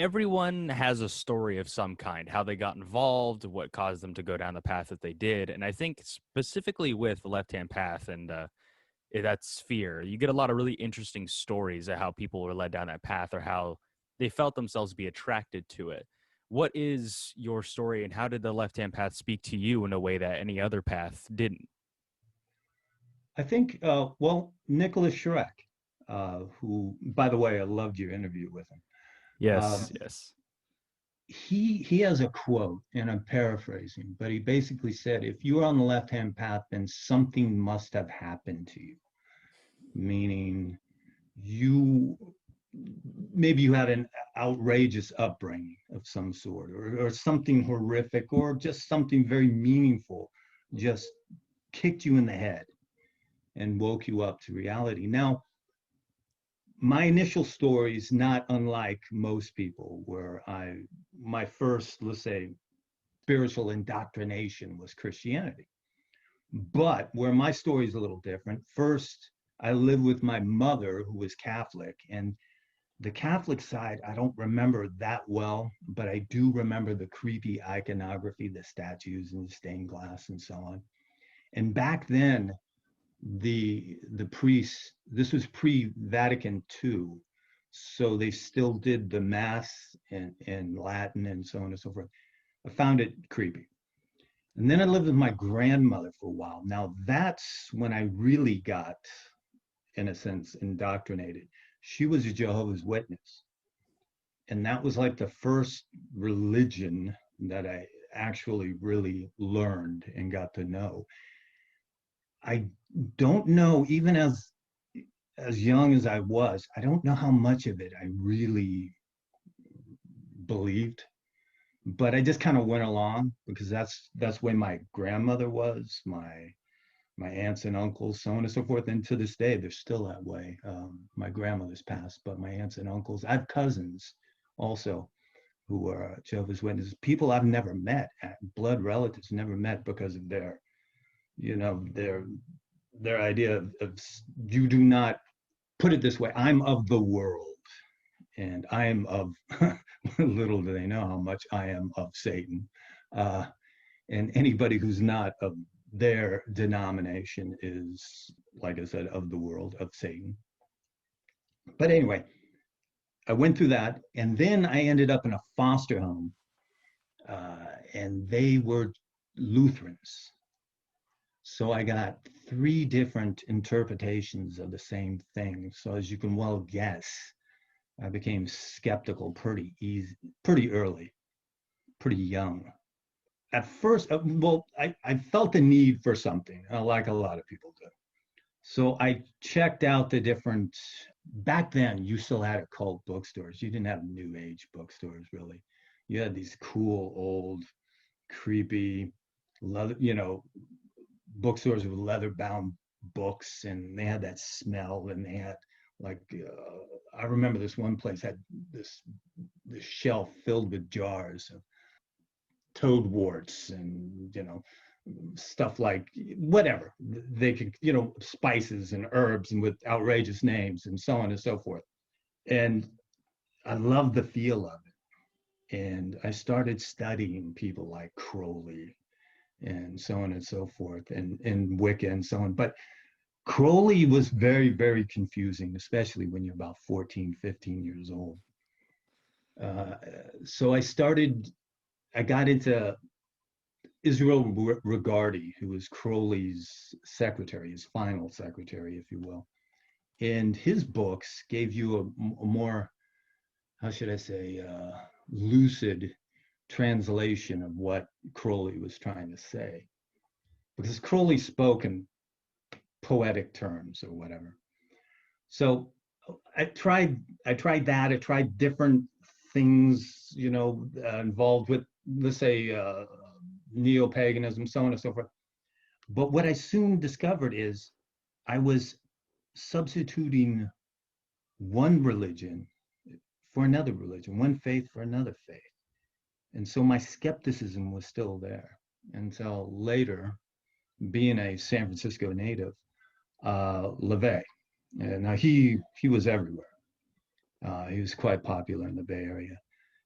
everyone has a story of some kind, how they got involved, what caused them to go down the path that they did. And I think specifically with the left hand path and that sphere, you get a lot of really interesting stories of how people were led down that path or how they felt themselves be attracted to it. What is your story, and how did the left hand path speak to you in a way that any other path didn't? I think, well, Nicholas Schreck, who, by the way, I loved your interview with him. Yes, Um, yes. he has a quote, and I'm paraphrasing, but he basically said, if you're on the left-hand path, then something must have happened to you, meaning you maybe you had an outrageous upbringing of some sort, or something horrific, or just something very meaningful just kicked you in the head and woke you up to reality. Now, my initial story is not unlike most people, where my first, let's say, spiritual indoctrination was Christianity. But where my story is a little different, first, I lived with my mother, who was Catholic, and the Catholic side, I don't remember that well, but I do remember the creepy iconography, the statues and the stained glass and so on. And back then, the priests, this was pre-Vatican II, so they still did the mass in Latin and so on and so forth. I found it creepy. And then I lived with my grandmother for a while. Now that's when I really got, in a sense, indoctrinated. She was a Jehovah's Witness. And that was like the first religion that I actually really learned and got to know. I don't know, even as young as I was, I don't know how much of it I really believed, but I just kind of went along because that's where my grandmother was, my aunts and uncles, so on and so forth. And to this day, they're still that way. My grandmother's passed, but my aunts and uncles, I have cousins also who are Jehovah's Witnesses, people I've never met, blood relatives never met, because of their, you know, their idea of you do not, put it this way, I'm of the world, and I am of little do they know how much I am of Satan. Uh, and anybody who's not of their denomination is, like I said, of the world, of Satan. But anyway, I went through that, and then I ended up in a foster home, and they were Lutherans. So I got three different interpretations of the same thing. So as you can well guess, I became skeptical pretty early, pretty young. At first, well, I felt the need for something, like a lot of people do. So I checked out the different, back then, you still had occult bookstores. You didn't have new age bookstores, really. You had these cool, old, creepy, leather, bookstores with leather bound books, and they had that smell, and they had like I remember this one place had this shelf filled with jars of toadworts and stuff like whatever they could, spices and herbs and with outrageous names and so on and so forth. And I loved the feel of it, and I started studying people like Crowley and so on and so forth, and Wicca and so on. But Crowley was very, very confusing, especially when you're about 14, 15 years old. Uh, so I got into Israel Regardie, who was Crowley's secretary, his final secretary, if you will. And his books gave you a more, how should I say, lucid translation of what Crowley was trying to say. Because Crowley spoke in poetic terms or whatever. So I tried that. I tried different things, involved with, let's say, neo-paganism, so on and so forth. But what I soon discovered is I was substituting one religion for another religion, one faith for another faith. And so my skepticism was still there until later, being a San Francisco native, LaVey. And now he was everywhere. He was quite popular in the Bay Area.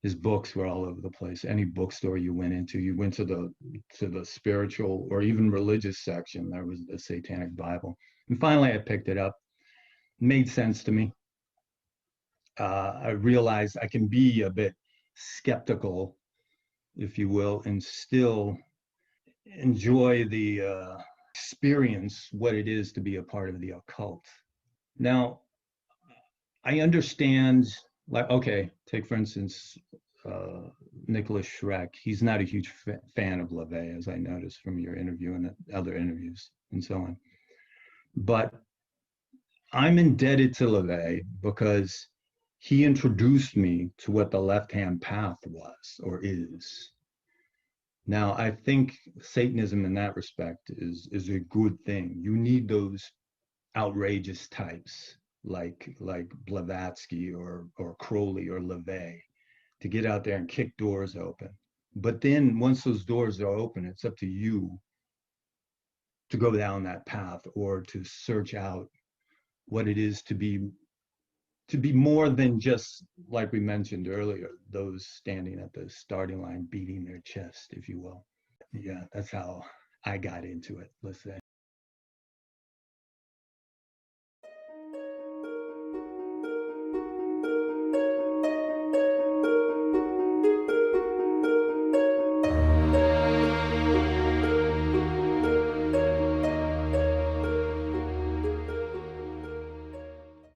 His books were all over the place. Any bookstore you went into, you went to the spiritual or even religious section, there was the Satanic Bible. And finally, I picked it up. It made sense to me. I realized I can be a bit skeptical, if you will, and still enjoy the experience what it is to be a part of the occult. Now, I understand, like, okay, take for instance, Nicholas Schreck. He's not a huge fan of LaVey, as I noticed from your interview and other interviews and so on. But I'm indebted to LaVey because he introduced me to what the left-hand path was or is. Now, I think Satanism in that respect is a good thing. You need those outrageous types like Blavatsky or Crowley or LaVey to get out there and kick doors open. But then once those doors are open, it's up to you to go down that path or to search out what it is to be more than just, like we mentioned earlier, those standing at the starting line beating their chest, if you will. Yeah, that's how I got into it, let's say.